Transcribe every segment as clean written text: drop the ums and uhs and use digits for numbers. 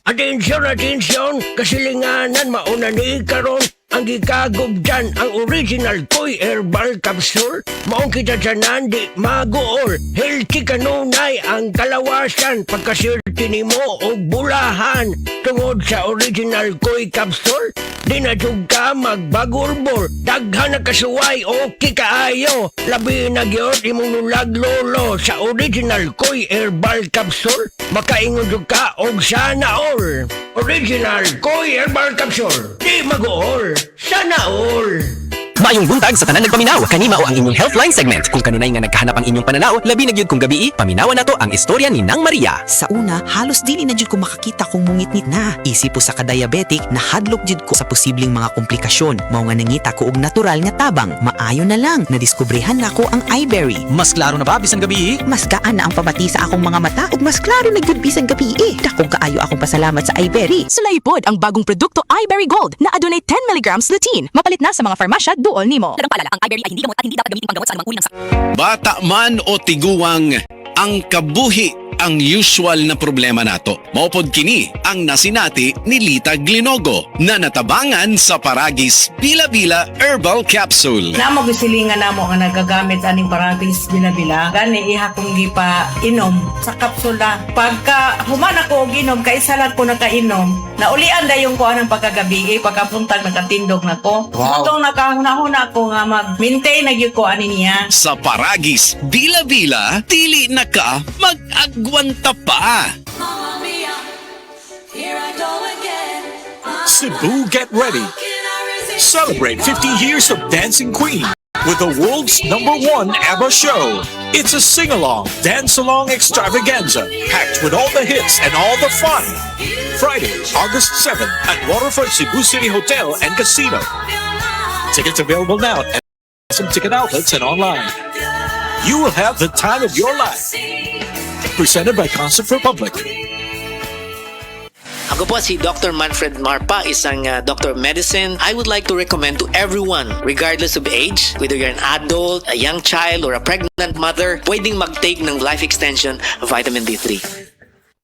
Atensyon, atensyon, kasilinganan mauna ni karon ang gikagob dyan ang original Koy Herbal Capsule. Maong kita dyanan di magool. Healthy kanunay ang kalawasan pagkasirti nimo o bulahan. Tungod sa original Koy Capsule, di na jud ka magbagurbol. Daghan na kasuway okay kaayo. Labi na gyud imong nulag lolo sa original Koy Herbal Capsule. Makaingon jud ka og sana all. Original Koy Herbal Capsule. Di mag-all. Sana all. Maayong buntag sa tanan nagpaminaw. Kanima o ang inyong Healthline segment. Kung kaninay nga nagkahanap ang inyong pananaw, labi na gyud kung gabi, paminawan nato ang istorya ni Nang Maria. Sa una, halos dili na jud ko makakita kung mungitnit na. Isip po sa ka-diabetic, nahadlok jud ko sa posibleng mga komplikasyon. Mao nga nangita ko og natural nga tabang. Maayo na lang, nadiskubrehan nako ang iBerry. Mas klaro na ba bisan gabi? Mas gaan na ang pabati sa akong mga mata ug mas klaro na gyud bisan gabi. Dakong kaayo akong pasalamat sa iBerry. Sulaypod ang bagong produkto iBerry Gold na adunay 10 mg lutein. Mapalit na sa mga farmasya duol nimo. Dagang paalala, ang iBerry ay hindi gamot at hindi dapat gamitin panggamot sa anumang uri ng sakit. Bata man o tiguwang, ang kabuhi ang usual na problema nato. Maupod kini ang nasinati ni Lita Glinogo na natabangan sa Paragis Bila-Bila Herbal Capsule. Namo gisilingan namo nga nagagamit aning Paragis Bila-Bila. Gani iha kong gipa inom sa kapsula. Pagka human ako og inom, kaisa lang ko nakainom. Naulian dayon ko anang pagkagabi, pagkapuntag nagkatindog nako. Wow. Itong nakahuna ko nga mag-maintain na gyud ko ani niya. Sa Paragis Bila-Bila, dili na ka mag-agwanta pa. Cebu, get ready. Celebrate 50 years of Dancing Queen with the world's #1 ABBA show. It's a sing-along, dance-along extravaganza packed with all the hits and all the fun. Friday, August 7th at Waterfront Cebu City Hotel and Casino. Tickets available now at some ticket outlets and online. You will have the time of your life. Presented by Concert Republic. Ako po si Dr. Manfred Marpa, isang Doctor of Medicine. I would like to recommend to everyone, regardless of age, whether you're an adult, a young child, or a pregnant mother, pwedeng mag-take ng Life Extension Vitamin D3.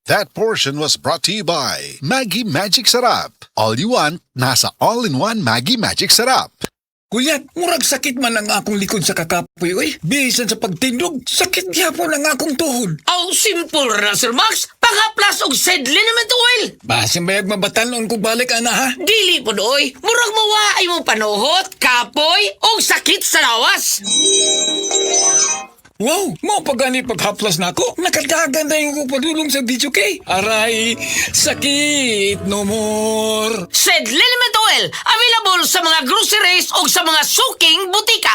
That portion was brought to you by Maggie Magic Sarap. All you want, nasa all-in-one Maggie Magic Sarap. Kuya, murag sakit man ang akong likod sa kakapoy, oy. Bisan sa pagtindog, sakit gyapon ang akong tuhod. Oh, simple ra, Sir Max. Pangaplas og sedlin naman to oil. Basin bayag mabatanon ko balik, ana, ha? Dili po doy. Murag mawaay mo panuhot, kapoy, o sakit sa lawas. Wow, mo pagani paghaplas na ako. Nakadagan na yung padulong sa video kay. Aray, sakit no more. Sedlin naman to oil. Available sa mga groceries o sa mga suking butika.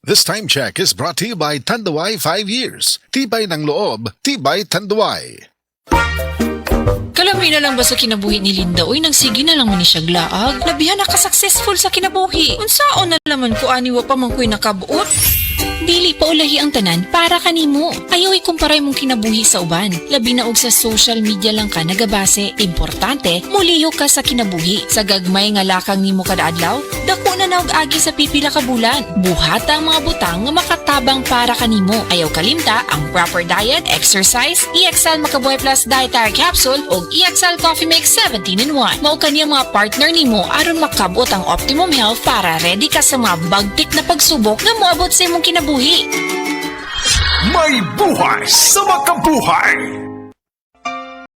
This time check is brought to you by Tanduay 5 years. Tibay ng loob, tibay Tanduay. Kalami na lang ba sa kinabuhi ni Linda? Uy, nagsige na lang man ni siya glaag. Labihan na ka-successful sa kinabuhi. Unsaon na laman ko aniwa pa man ko'y nakabuot. Dili pa ulahi ang tanan para kanimo. Ayaw ikumparay mong kinabuhi sa uban. Labi na og sa social media lang ka nagabase. Importante, muliho ka sa kinabuhi. Sa gagmay nga lakang nimo kada adlaw, dako na naog agi sa pipila ka bulan. Buhata ang mga butang nga makatabang para kanimo. Ayaw kalimta ang proper diet, exercise, EXL Makabuhay Plus Dietary Capsule o EXL Coffee Mix 17-in-1. Mao kaniya mga partner nimo aron makabot ang optimum health para ready ka sa mga bagtik na pagsubok nga moabot sa imong kinabuhi. May buhay sa makabuhay!